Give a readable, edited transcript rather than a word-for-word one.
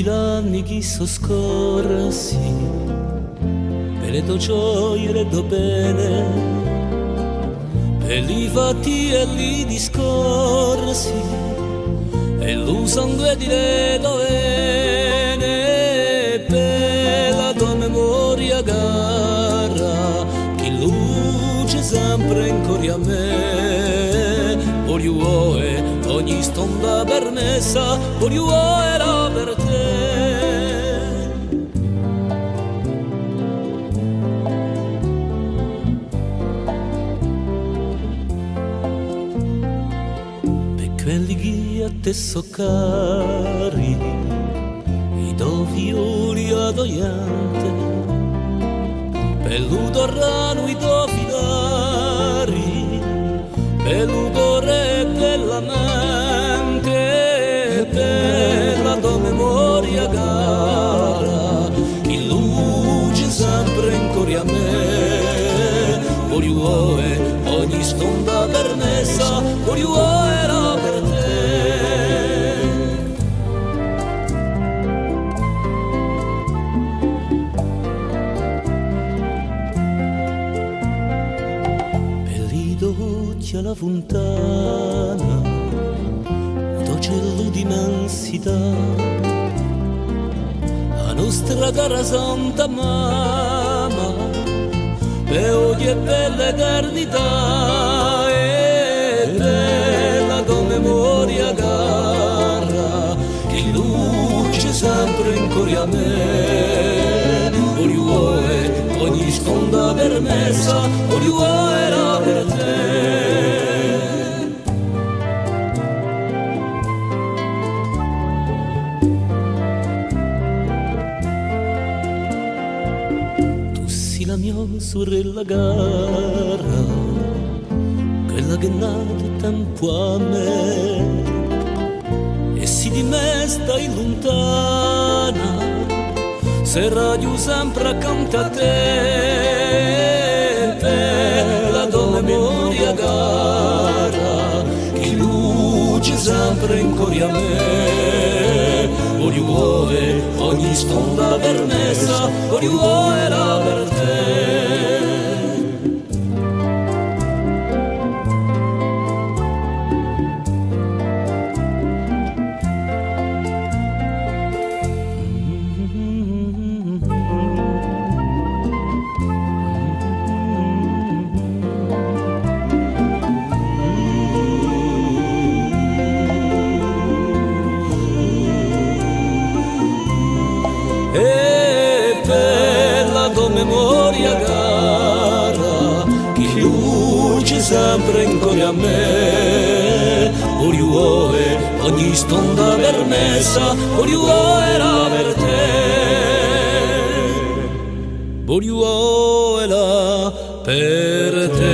tutti l'anni chi so scorsi, per le tue gioie le do bene, per li fatti e li discorsi, e lo sangue di le dovene, per la tua memoria cara, che luce sempre in cuore a me, voglio ogni stonda permessa, voglio era per te. Per quelli che a te so cari, i do fiori adoiante, per l'udorrano i do filari, per l'udore della mente, per la tua memoria cara, che luce sempre in cuore a me, voglio ogni stonda permessa, voglio era per te. Pellido la fontana, cielo d'immensità, la nostra cara Santa Mamma, per oggi e per l'eternità, e per la tua memoria cara, che luce sempre in cuore a me, voglio ogni sponda permessa, voglio era per te. La mia sorella cara, quella che è nata tempo a me, e se di me stai lontana, sarà io sempre accanto a te, per la tua memoria cara, che luce sempre in cuore a me, voglio ogni stonda permessa, voglio era per te. E per la tua memoria cara, che luce sempre in cuore a me, voglio ogni stonda permessa, voglio era per te, voglio era per te.